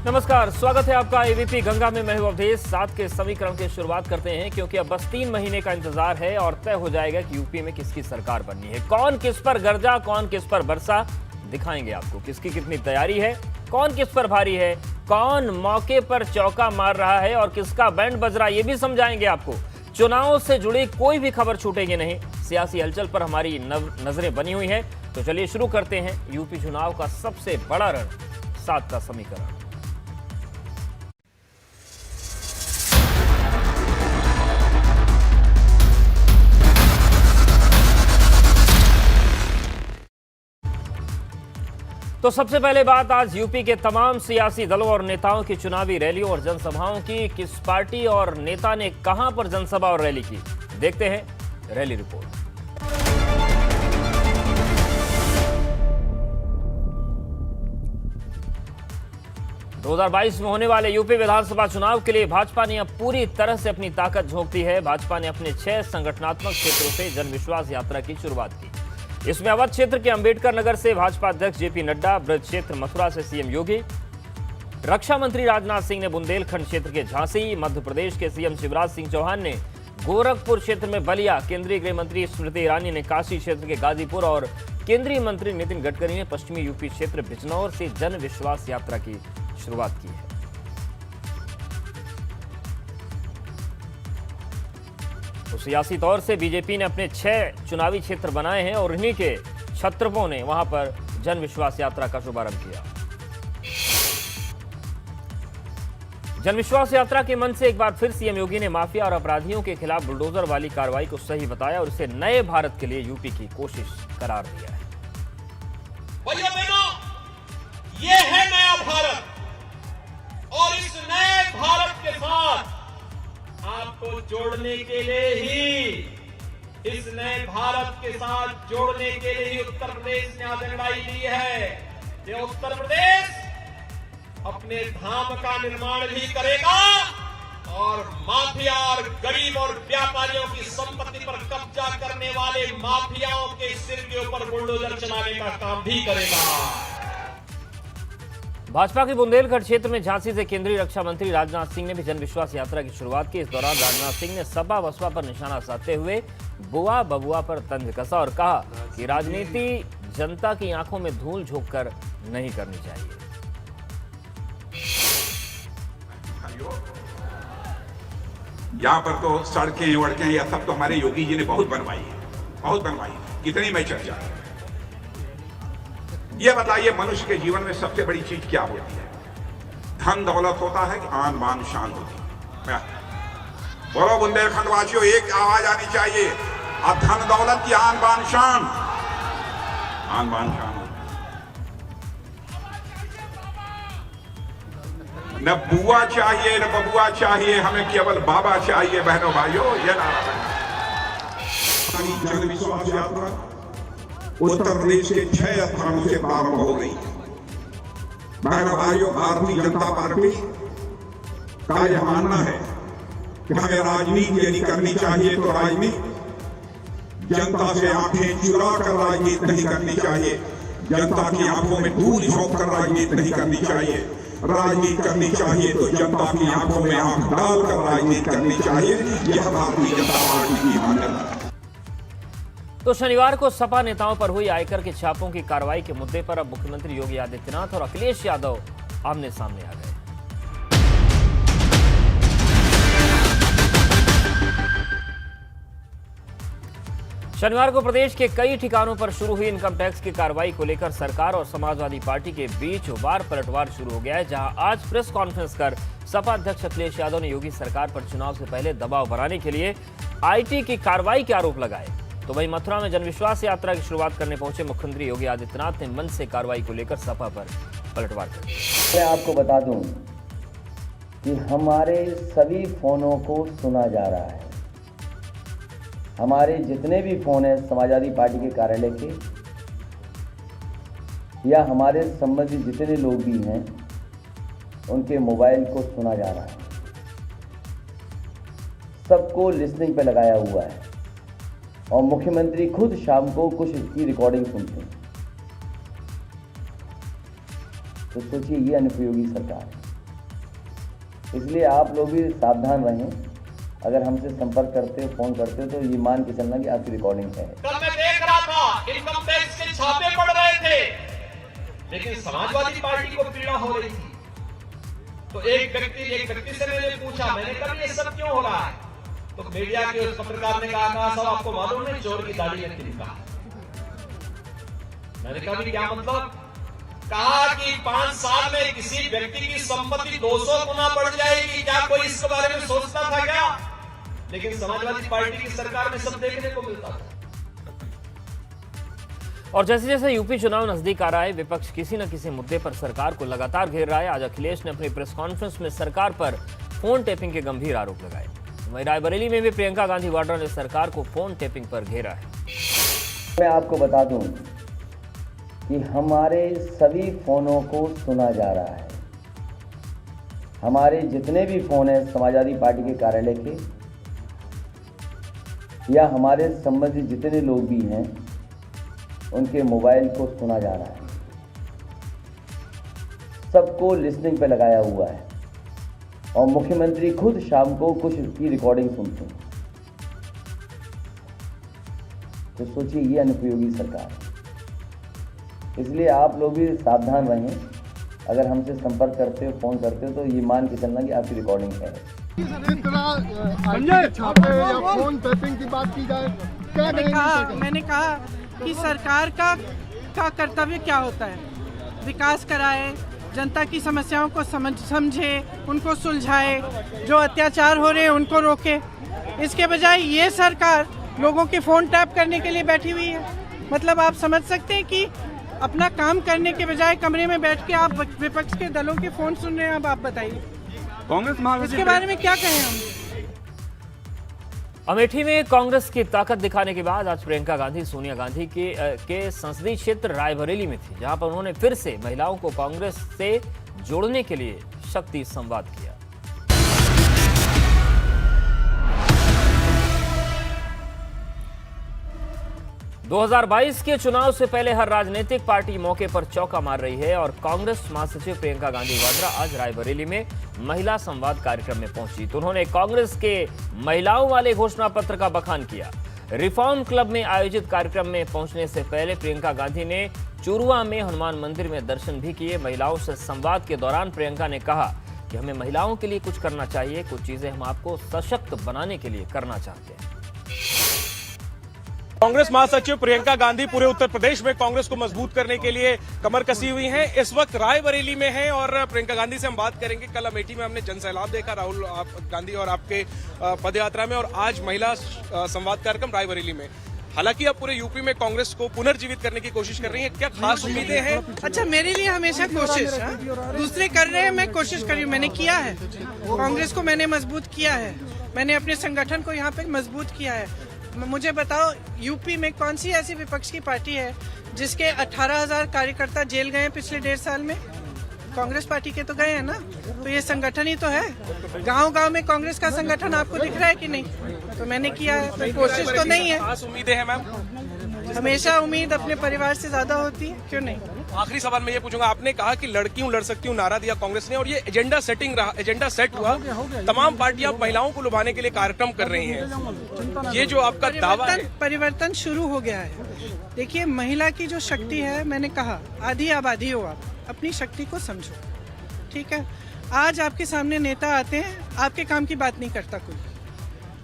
नमस्कार, स्वागत है आपका एबीपी गंगा में। मैं हूं अवधेश। 7 के समीकरण की शुरुआत करते हैं क्योंकि अब बस 3 महीने का इंतजार है और तय हो जाएगा कि यूपी में किसकी सरकार बननी है। कौन किस पर गरजा, कौन किस पर बरसा, दिखाएंगे आपको। किसकी कितनी तैयारी है, कौन किस पर भारी है, कौन मौके पर चौका मार रहा है और किसका बैंड बज रहा है, ये भी समझाएंगे आपको। चुनाव से जुड़ी कोई भी खबर छूटेगी नहीं। सियासी हलचल पर हमारी नजरें बनी हुई हैं। तो चलिए शुरू करते हैं यूपी चुनाव का सबसे बड़ा रण, 7 का समीकरण। तो सबसे पहले बात आज यूपी के तमाम सियासी दलों और नेताओं की चुनावी रैलियों और जनसभाओं की। किस पार्टी और नेता ने कहां पर जनसभा और रैली की, देखते हैं रैली रिपोर्ट। दो 2022 में होने वाले यूपी विधानसभा चुनाव के लिए भाजपा ने अब पूरी तरह से अपनी ताकत झोंक दी है। भाजपा ने अपने 6 संगठनात्मक क्षेत्रों से जन विश्वास यात्रा की शुरुआत की। इसमें अवध क्षेत्र के अंबेडकर नगर से भाजपा अध्यक्ष जेपी नड्डा, ब्रज क्षेत्र मथुरा से सीएम योगी, रक्षा मंत्री राजनाथ सिंह ने बुंदेलखंड क्षेत्र के झांसी, मध्य प्रदेश के सीएम शिवराज सिंह चौहान ने गोरखपुर क्षेत्र में बलिया, केंद्रीय गृह मंत्री स्मृति ईरानी ने काशी क्षेत्र के गाजीपुर और केंद्रीय मंत्री नितिन गडकरी ने पश्चिमी यूपी क्षेत्र बिजनौर से जन विश्वास यात्रा की शुरुआत की है। तो सियासी तौर से बीजेपी ने अपने 6 चुनावी क्षेत्र बनाए हैं और इन्हीं के छत्रपों ने वहां पर जन विश्वास यात्रा का शुभारंभ किया। जन विश्वास यात्रा के मन से एक बार फिर सीएम योगी ने माफिया और अपराधियों के खिलाफ बुलडोजर वाली कार्रवाई को सही बताया और इसे नए भारत के लिए यूपी की कोशिश करार दिया है। भैया बहनों, ये है नया भारत और इस नए भारत के साथ आपको जोड़ने के लिए ही, इस नए भारत के साथ जोड़ने के लिए ही उत्तर प्रदेश ने आज लड़ाई ली है। ये उत्तर प्रदेश अपने धाम का निर्माण भी करेगा और माफिया और गरीब और व्यापारियों की संपत्ति पर कब्जा करने वाले माफियाओं के सिर के ऊपर बुलडोजर चलाने का काम भी करेगा। भाजपा के बुंदेलखंड क्षेत्र में झांसी से केंद्रीय रक्षा मंत्री राजनाथ सिंह ने भी जन विश्वास यात्रा की शुरुआत की। इस दौरान राजनाथ सिंह ने सपा बसपा पर निशाना साधते हुए बुआ बबुआ पर तंज कसा और कहा कि राजनीति जनता की आंखों में धूल झोंक कर नहीं करनी चाहिए। यहाँ पर तो सड़कें वड़कें या सब तो हमारे योगी जी ने बहुत बनवाई है, बहुत बनवाई है। कितनी में चर्चा है। ये बताइए, मनुष्य के जीवन में सबसे बड़ी चीज क्या होती है? धन दौलत होता है कि आन बान शान होती है? बोलो बुंदेलखंड वासियों, एक आवाज आनी चाहिए। अब धन दौलत की आन बान शान, आन बान शान होती है। न बुआ चाहिए न बबुआ चाहिए, हमें केवल बाबा चाहिए। बहनों भाइयों, ये नारा जन विश्वास यात्रा उत्तर प्रदेश के 6 स्थानों से प्रारंभ हो गई। बहनों भाइयों, भारतीय जनता पार्टी का यह मानना है कि हमें राजनीति यदि करनी चाहिए तो राजनीति जनता से आंखें चुरा कर राजनीति नहीं करनी चाहिए। जनता की आंखों में धूल झोंक कर राजनीति नहीं करनी चाहिए। राजनीति करनी चाहिए तो जनता की आंखों में आंख डालकर राजनीति करनी चाहिए। यह भारतीय जनता पार्टी की मान्यता है। तो शनिवार को सपा नेताओं पर हुई आयकर के छापों की कार्रवाई के मुद्दे पर अब मुख्यमंत्री योगी आदित्यनाथ और अखिलेश यादव आमने सामने आ गए। शनिवार को प्रदेश के कई ठिकानों पर शुरू हुई इनकम टैक्स की कार्रवाई को लेकर सरकार और समाजवादी पार्टी के बीच वार पलटवार शुरू हो गया है, जहां आज प्रेस कॉन्फ्रेंस कर सपा अध्यक्ष अखिलेश यादव ने योगी सरकार पर चुनाव से पहले दबाव बनाने के लिए आईटी की कार्रवाई के आरोप लगाए। तो वहीं मथुरा में जनविश्वास यात्रा की शुरुआत करने पहुंचे मुख्यमंत्री योगी आदित्यनाथ ने मंच से कार्रवाई को लेकर सपा पर पलटवार कर दिया। मैं आपको बता दूं कि हमारे सभी फोनों को सुना जा रहा है। हमारे जितने भी फोन हैं समाजवादी पार्टी के कार्यालय के या हमारे संबंधित जितने लोग भी हैं, उनके मोबाइल को सुना जा रहा है। सबको लिसनिंग पे लगाया हुआ है और मुख्यमंत्री खुद शाम को कुछ इसकी रिकॉर्डिंग सुनते हैं। तो सोचिए, ये अनुपयोगी सरकार है। इसलिए आप लोग भी सावधान रहें। अगर हमसे संपर्क करते हो, फोन करते हो, तो ये मान के चलना कि आपकी रिकॉर्डिंग है। कल मैं देख रहा था इनकम टैक्स के छापे पड़ रहे थे, लेकिन समाजवादी पार्टी को पीड़ा हो रही थी। तो एक व्यक्ति से मैंने पूछा, मैंने कहा ये सब क्यों हो रहा है? तो मीडिया के उस पत्रकार ने कहा साहब आपको मालूम है चोर की दाढ़ी में तिनका। मैंने कहा भी क्या मतलब? कहा कि 5 साल में किसी व्यक्ति की संपत्ति 200 गुना बढ़ जाएगी, क्या कोई इसके बारे में सोचता था क्या? लेकिन समाजवादी पार्टी की सरकार में सब देखने को मिलता था। और जैसे जैसे यूपी चुनाव नजदीक आ रहा है, विपक्ष किसी न किसी मुद्दे पर सरकार को लगातार घेर रहा है। आज अखिलेश ने अपनी प्रेस कॉन्फ्रेंस में सरकार पर फोन टेपिंग के गंभीर आरोप लगाए। वहीं रायबरेली में भी प्रियंका गांधी वाड्रा ने सरकार को फोन टेपिंग पर घेरा है। मैं आपको बता दूं कि हमारे सभी फोनों को सुना जा रहा है। हमारे जितने भी फोन हैं समाजवादी पार्टी के कार्यालय के या हमारे संबंधित जितने लोग भी हैं, उनके मोबाइल को सुना जा रहा है। सबको लिसनिंग पे लगाया हुआ है और मुख्यमंत्री खुद शाम को कुछ की रिकॉर्डिंग सुनते हैं। तो सोचिए, ये अनुपयोगी सरकार है। इसलिए आप लोग भी सावधान रहें। अगर हमसे संपर्क करते हो, फोन करते हो, तो ये मान के चलना कि आपकी रिकॉर्डिंग है। छापे या फोन टैपिंग की बात की जाए, क्या मैंने कहा कि सरकार का कर्तव्य क्या होता है? विकास कराए, जनता की समस्याओं को समझे, उनको सुलझाए, जो अत्याचार हो रहे हैं उनको रोके। इसके बजाय ये सरकार लोगों के फोन टैप करने के लिए बैठी हुई है। मतलब आप समझ सकते हैं कि अपना काम करने के बजाय कमरे में बैठ के आप विपक्ष के दलों के फोन सुन रहे हैं। अब आप बताइए कांग्रेस इसके बारे में क्या कहें हम? अमेठी में कांग्रेस की ताकत दिखाने के बाद आज प्रियंका गांधी सोनिया गांधी के संसदीय क्षेत्र रायबरेली में थी, जहां पर उन्होंने फिर से महिलाओं को कांग्रेस से जोड़ने के लिए शक्ति संवाद किया। – 2022 के चुनाव से पहले हर राजनीतिक पार्टी मौके पर चौका मार रही है और कांग्रेस महासचिव प्रियंका गांधी वाड्रा आज रायबरेली में महिला संवाद कार्यक्रम में पहुंची तो उन्होंने कांग्रेस के महिलाओं वाले घोषणा पत्र का बखान किया। रिफॉर्म क्लब में आयोजित कार्यक्रम में पहुंचने से पहले प्रियंका गांधी ने चुरुआ में हनुमान मंदिर में दर्शन भी किए। महिलाओं से संवाद के दौरान प्रियंका ने कहा कि हमें महिलाओं के लिए कुछ करना चाहिए, कुछ चीजें हम आपको सशक्त बनाने के लिए करना चाहते हैं। कांग्रेस महासचिव प्रियंका गांधी पूरे उत्तर प्रदेश में कांग्रेस को मजबूत करने के लिए कमर कसी हुई हैं। इस वक्त रायबरेली में हैं और प्रियंका गांधी से हम बात करेंगे। कल अमेठी में हमने जनसैलाब देखा राहुल गांधी और आपके पदयात्रा में, और आज महिला संवाद कार्यक्रम रायबरेली में। हालांकि अब पूरे यूपी में कांग्रेस को पुनर्जीवित करने की कोशिश कर रही है, क्या खास उम्मीदें हैं? अच्छा, मेरे लिए हमेशा कोशिश, दूसरे कर रहे हैं, मैं कोशिश कर रही हूँ। मैंने किया है, कांग्रेस को मैंने मजबूत किया है, मैंने अपने संगठन को यहाँ पे मजबूत किया है। मुझे बताओ, यूपी में कौन सी ऐसी विपक्ष की पार्टी है जिसके 18,000 कार्यकर्ता जेल गए पिछले 1.5 साल में? कांग्रेस पार्टी के तो गए हैं ना। तो ये संगठन ही तो है। गांव-गांव में कांग्रेस का संगठन आपको दिख रहा है कि नहीं? तो मैंने किया है, तो कोशिश तो नहीं है। खास उम्मीदें हैं मैम? हमेशा उम्मीद अपने परिवार से ज्यादा होती है, क्यों नहीं। आखिरी सवाल मैं ये पूछूंगा, आपने कहा कि लड़की हूं लड़ सकती हूं नारा दिया कांग्रेस ने, और ये एजेंडा सेटिंग रहा, एजेंडा सेट हुआ, तमाम पार्टियां महिलाओं को लुभाने के लिए कार्यक्रम कर रही हैं। ये जो आपका दावा है, परिवर्तन शुरू हो गया है। देखिए, महिला की जो शक्ति है, मैंने कहा आधी आबादी हो, आप अपनी शक्ति को समझो, ठीक है। आज आपके सामने नेता आते हैं, आपके काम की बात नहीं करता कोई,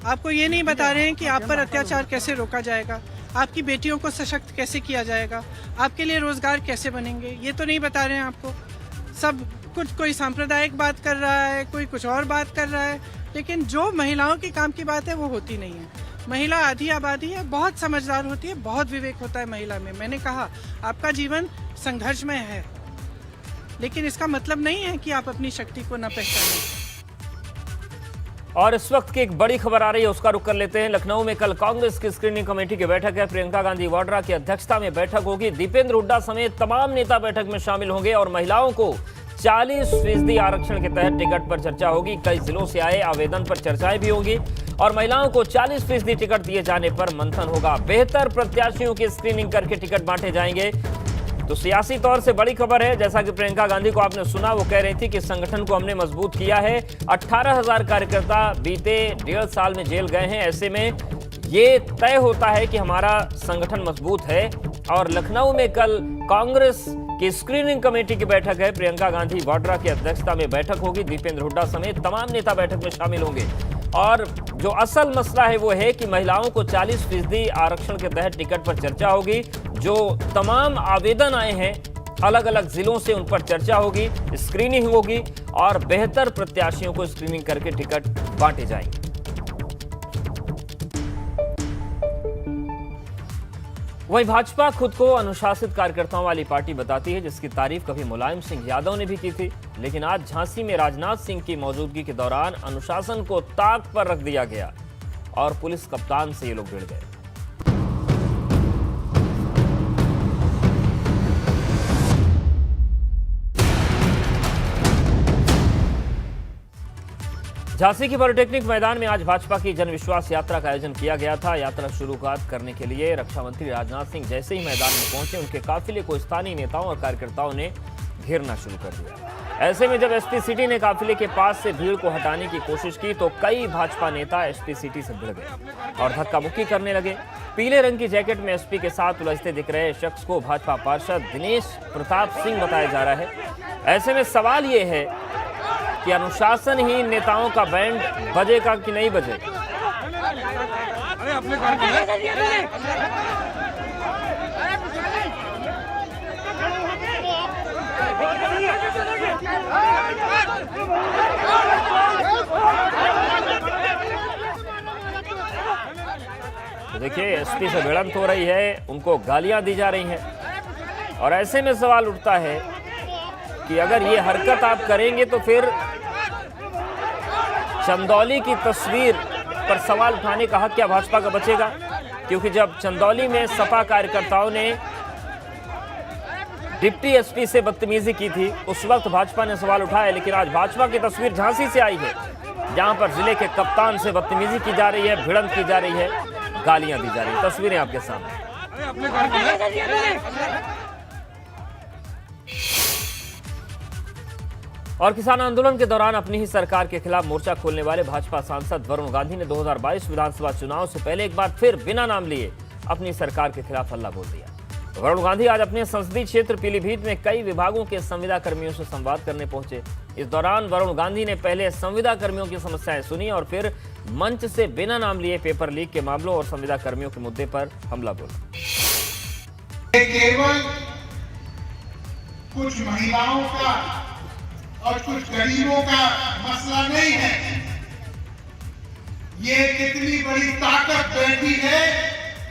आपको ये नहीं बता रहे हैं कि आप पर अत्याचार कैसे रोका जाएगा, आपकी बेटियों को सशक्त कैसे किया जाएगा, आपके लिए रोजगार कैसे बनेंगे, ये तो नहीं बता रहे हैं आपको। सब कुछ, कोई सांप्रदायिक बात कर रहा है, कोई कुछ और बात कर रहा है, लेकिन जो महिलाओं के काम की बात है वो होती नहीं है। महिला आधी आबादी है, बहुत समझदार होती है, बहुत विवेक होता है महिला में। मैंने कहा आपका जीवन संघर्षमय है, लेकिन इसका मतलब नहीं है कि आप अपनी शक्ति को न पहचानें। और इस वक्त की एक बड़ी खबर आ रही है, उसका रुख कर लेते हैं। लखनऊ में कल कांग्रेस की स्क्रीनिंग कमेटी की बैठक है। प्रियंका गांधी वाड्रा की अध्यक्षता में बैठक होगी। दीपेंद्र हुड्डा समेत तमाम नेता बैठक में शामिल होंगे और महिलाओं को 40% आरक्षण के तहत टिकट पर चर्चा होगी। कई जिलों से आए आवेदन पर चर्चाएं भी होंगी और महिलाओं को 40% टिकट दिए जाने पर मंथन होगा। बेहतर प्रत्याशियों की स्क्रीनिंग करके टिकट बांटे जाएंगे। तो सियासी तौर से बड़ी खबर है, जैसा कि प्रियंका गांधी को आपने सुना, वो कह रही थी कि संगठन को हमने मजबूत किया है। 18,000 कार्यकर्ता बीते 1.5 साल में जेल गए हैं। ऐसे में ये तय होता है कि हमारा संगठन मजबूत है। और लखनऊ में कल कांग्रेस की स्क्रीनिंग कमेटी की बैठक है। प्रियंका गांधी वाड्रा की अध्यक्षता में बैठक होगी। दीपेंद्र हुड्डा समेत तमाम नेता बैठक में शामिल होंगे। और जो असल मसला है वो है कि महिलाओं को 40% आरक्षण के तहत टिकट पर चर्चा होगी। जो तमाम आवेदन आए हैं अलग अलग जिलों से, उन पर चर्चा होगी, स्क्रीनिंग होगी और बेहतर प्रत्याशियों को स्क्रीनिंग करके टिकट बांटे जाएंगे। वहीं भाजपा खुद को अनुशासित कार्यकर्ताओं वाली पार्टी बताती है, जिसकी तारीफ कभी मुलायम सिंह यादव ने भी की थी। लेकिन आज झांसी में राजनाथ सिंह की मौजूदगी के दौरान अनुशासन को ताक पर रख दिया गया और पुलिस कप्तान से ये लोग भिड़ गए। झांसी के पॉलिटेक्निक मैदान में आज भाजपा की जनविश्वास यात्रा का आयोजन किया गया था। यात्रा शुरुआत करने के लिए रक्षा मंत्री राजनाथ सिंह जैसे ही मैदान में पहुंचे, उनके काफिले को स्थानीय नेताओं और कार्यकर्ताओं ने घेरना शुरू कर दिया। ऐसे में जब एसपी सिटी ने काफिले के पास से भीड़ को हटाने की कोशिश की तो कई भाजपा नेता एसपी सिटी से भिड़ गए और धक्का मुक्की करने लगे। पीले रंग की जैकेट में एसपी के साथ उलझते दिख रहे शख्स को भाजपा पार्षद दिनेश प्रताप सिंह बताया जा रहा है। ऐसे में सवाल ये है कि अनुशासनहीन नेताओं का बैंड बजेगा कि नहीं बजेगा। तो देखिए, एसपी से भिड़ंत हो रही है, उनको गालियां दी जा रही हैं और ऐसे में सवाल उठता है कि अगर ये हरकत आप करेंगे तो फिर चंदौली की तस्वीर पर सवाल उठाने का हक क्या भाजपा का बचेगा? क्योंकि जब चंदौली में सपा कार्यकर्ताओं ने डिप्टी एसपी से बदतमीजी की थी, उस वक्त भाजपा ने सवाल उठाया। लेकिन आज भाजपा की तस्वीर झांसी से आई है, जहां पर जिले के कप्तान से बदतमीजी की जा रही है, भिड़ंत की जा रही है, गालियां दी जा रही है। तस्वीरें आपके सामने। और किसान आंदोलन के दौरान अपनी ही सरकार के खिलाफ मोर्चा खोलने वाले भाजपा सांसद वरुण गांधी ने 2022 विधानसभा चुनाव से पहले एक बार फिर बिना नाम लिए अपनी सरकार के खिलाफ हल्ला बोल दिया। वरुण गांधी आज अपने संसदीय क्षेत्र पीलीभीत में कई विभागों के संविदा कर्मियों से संवाद करने पहुंचे। इस दौरान वरुण गांधी ने पहले संविदा कर्मियों की समस्याएं सुनी और फिर मंच से बिना नाम लिए पेपर लीक के मामलों और संविदा कर्मियों के मुद्दे पर हमला बोला। केवल कुछ महिलाओं का और कुछ गरीबों का मसला नहीं है, ये कितनी बड़ी ताकत बैठी है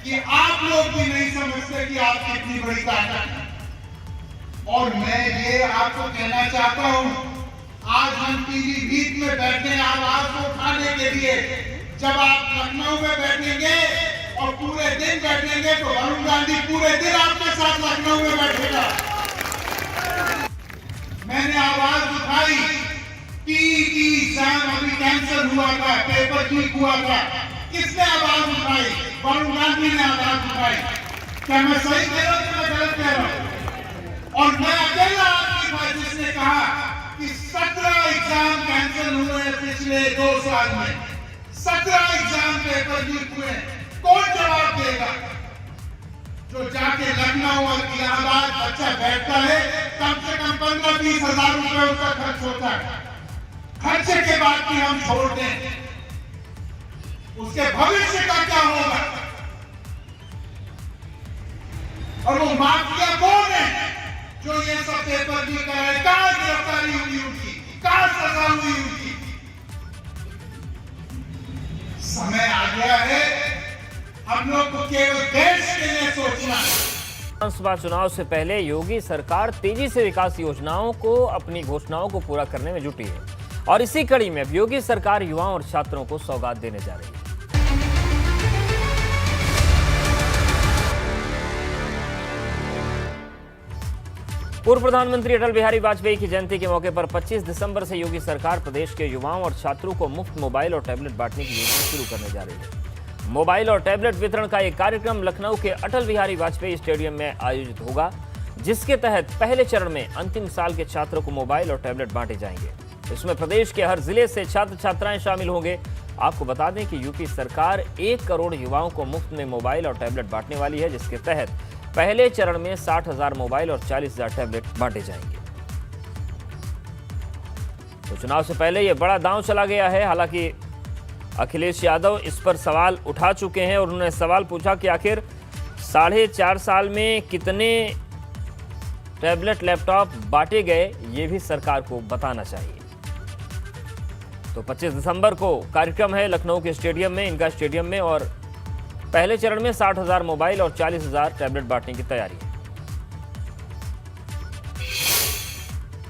कि आप लोग भी नहीं समझते कि आप कितनी बड़ी ताकत है। और मैं ये आपको कहना चाहता हूं, आज हम पीलीभीत में बैठे आवाज को उठाने के लिए। जब आप लखनऊ में बैठेंगे और पूरे दिन बैठेंगे तो वरुण गांधी पूरे दिन आपके साथ लखनऊ में बैठेगा। मैंने आवाज उठाई, टीईटी एग्जाम अभी कैंसिल हुआ था, पेपर लीक हुआ था, किसने आवाज उठाई? वरुण गांधी ने आवाज उठाई। क्या मैं सही कह रहा हूं कि मैं गलत कह रहा हूं? और मैं अकेला आदमी था जिसने कहा कि 17 एग्जाम कैंसिल हुए पिछले 2 साल में, 17 एग्जाम पेपर लीक हुए। कौन जवाब देगा? जो जाके लखनऊ और इलाहाबाद बच्चा बैठता है, कम से कम 15-20 हजार रुपए उसका खर्च होता है। खर्चे के बाद भी हम छोड़ दें, उसके भविष्य का क्या होगा? और वो माफिया कौन है जो ये सब पेपर लीक कराए? कहां गिरफ्तारी हुई उनकी? कहां सजा हुई उनकी? समय आ गया है हम लोग को केवल देश के लिए सोचना है। विधानसभा चुनाव से पहले योगी सरकार तेजी से विकास योजनाओं को, अपनी घोषणाओं को पूरा करने में जुटी है और इसी कड़ी में अब योगी सरकार युवाओं और छात्रों को सौगात देने जा रही है। पूर्व प्रधानमंत्री अटल बिहारी वाजपेयी की जयंती के मौके पर 25 दिसंबर से योगी सरकार प्रदेश के युवाओं और छात्रों को मुफ्त मोबाइल और टैबलेट बांटने की योजना शुरू करने जा रही है। मोबाइल और टैबलेट वितरण का एक कार्यक्रम लखनऊ के अटल बिहारी वाजपेयी स्टेडियम में आयोजित होगा। जिसके तहत पहले चरण में अंतिम साल के छात्रों को मोबाइल और टैबलेट बांटे जाएंगे। इसमें प्रदेश के हर जिले से छात्र छात्राएं शामिल होंगे। आपको बता दें कि यूपी सरकार 1 करोड़ युवाओं को मुफ्त में मोबाइल और टैबलेट बांटने वाली है, जिसके तहत पहले चरण में 60,000 मोबाइल और 40,000 टैबलेट बांटे जाएंगे। तो चुनाव से पहले यह बड़ा दांव चला गया है। हालांकि अखिलेश यादव इस पर सवाल उठा चुके हैं और उन्होंने सवाल पूछा कि आखिर 4.5 साल में कितने टैबलेट लैपटॉप बांटे गए, ये भी सरकार को बताना चाहिए। तो 25 दिसंबर को कार्यक्रम है लखनऊ के स्टेडियम में, इनका स्टेडियम में, और पहले चरण में 60,000 मोबाइल और 40,000 टैबलेट बांटने की तैयारी है।